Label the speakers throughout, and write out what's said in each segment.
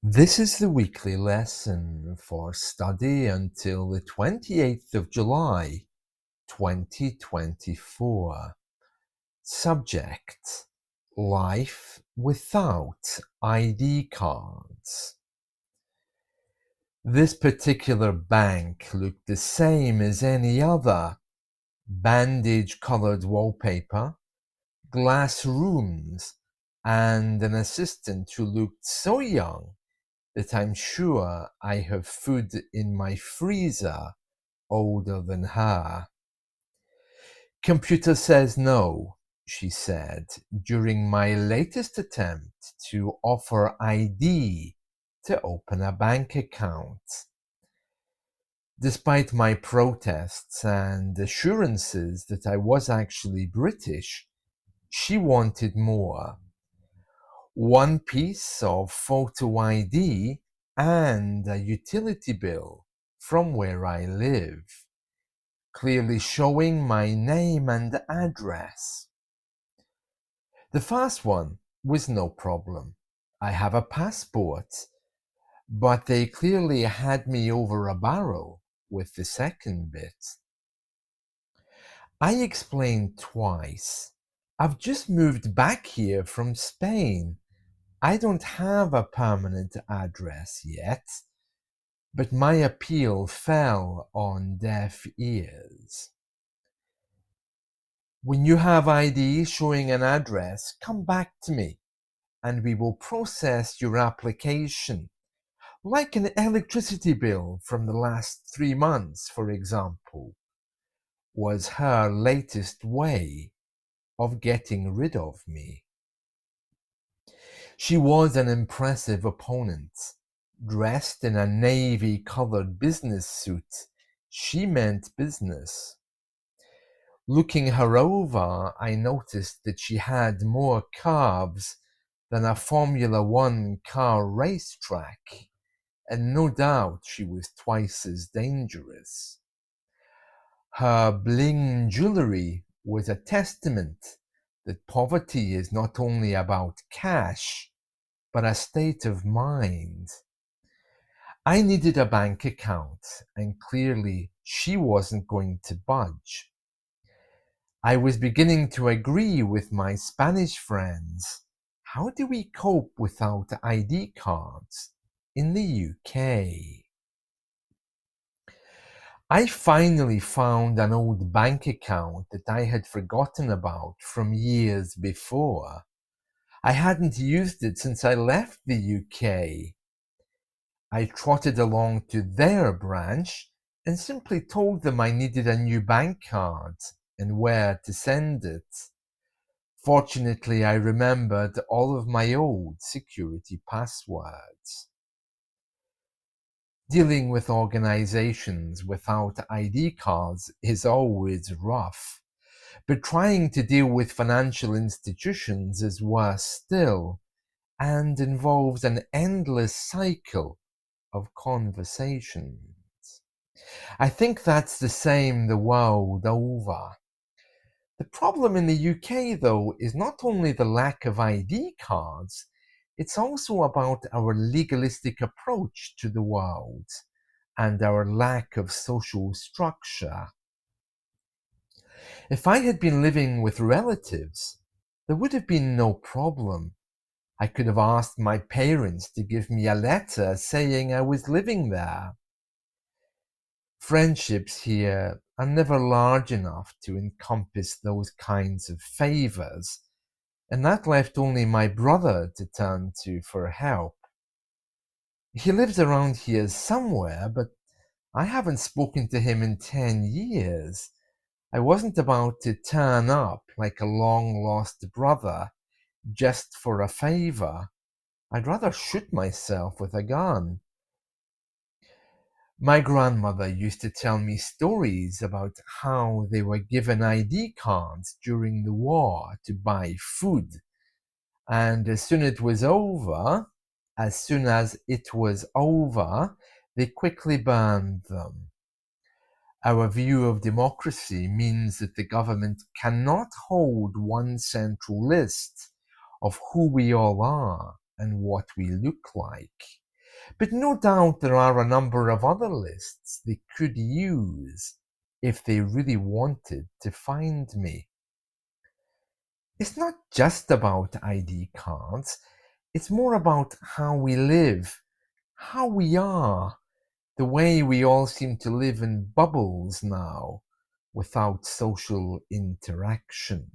Speaker 1: This is the weekly lesson for study until the 28th of July, 2024. Subject: Life without ID cards. This particular bank looked the same as any other. Bandage-colored wallpaper, glass rooms, and an assistant who looked so young that I'm sure I have food in my freezer older than her. Computer says no, she said, during my latest attempt to offer ID to open a bank account. Despite my protests and assurances that I was actually British, she wanted more. One piece of photo ID and a utility bill from where I live, clearly showing my name and address. The first one was no problem. I have a passport, but they clearly had me over a barrel with the second bit. I explained twice. I've just moved back here from Spain. I don't have a permanent address yet, but my appeal fell on deaf ears. When you have ID showing an address, come back to me and we will process your application, like an electricity bill from the last 3 months, for example, was her latest way of getting rid of me. She was an impressive opponent. Dressed in a navy-colored business suit, she meant business. Looking her over, I noticed that she had more curves than a Formula One car racetrack, and no doubt she was twice as dangerous. Her bling jewelry was a testament that poverty is not only about cash, but a state of mind. I needed a bank account, and clearly she wasn't going to budge. I was beginning to agree with my Spanish friends. How do we cope without ID cards in the UK? I finally found an old bank account that I had forgotten about from years before. I hadn't used it since I left the UK. I trotted along to their branch and simply told them I needed a new bank card and where to send it. Fortunately, I remembered all of my old security passwords. Dealing with organizations without ID cards is always rough, but trying to deal with financial institutions is worse still and involves an endless cycle of conversations. I think that's the same the world over. The problem in the UK, though, is not only the lack of ID cards, it's also about our legalistic approach to the world and our lack of social structure. If I had been living with relatives, there would have been no problem. I could have asked my parents to give me a letter saying I was living there. Friendships here are never large enough to encompass those kinds of favors, and that left only my brother to turn to for help. He lives around here somewhere, but I haven't spoken to him in 10 years. I wasn't about to turn up like a long-lost brother just for a favor. I'd rather shoot myself with a gun. My grandmother used to tell me stories about how they were given ID cards during the war to buy food, and as soon as it was over, they quickly burned them. Our view of democracy means that the government cannot hold one central list of who we all are and what we look like. But no doubt there are a number of other lists they could use if they really wanted to find me. It's not just about ID cards, it's more about how we live, how we are, the way we all seem to live in bubbles now without social interaction.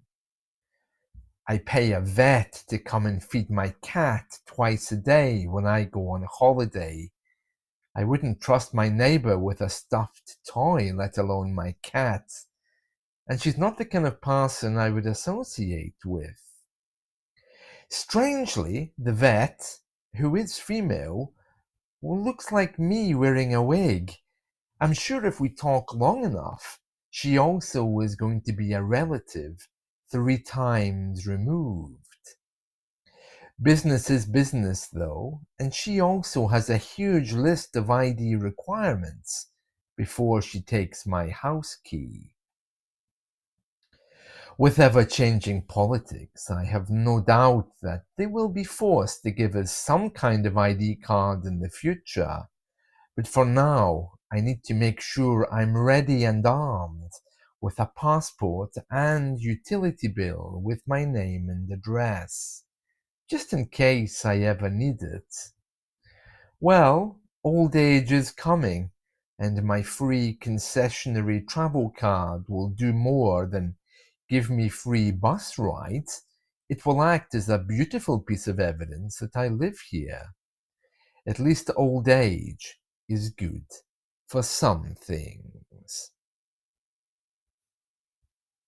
Speaker 1: I pay a vet to come and feed my cat twice a day when I go on holiday. I wouldn't trust my neighbor with a stuffed toy, let alone my cat. And she's not the kind of person I would associate with. Strangely, the vet, who is female, looks like me wearing a wig. I'm sure if we talk long enough, she also is going to be a relative 3 times removed. Business is business, though, and she also has a huge list of ID requirements before she takes my house key. With ever-changing politics, I have no doubt that they will be forced to give us some kind of ID card in the future, but for now, I need to make sure I'm ready and armed with a passport and utility bill with my name and address, just in case I ever need it. Well, old age is coming, and my free concessionary travel card will do more than give me free bus rides. It will act as a beautiful piece of evidence that I live here. At least old age is good for some things.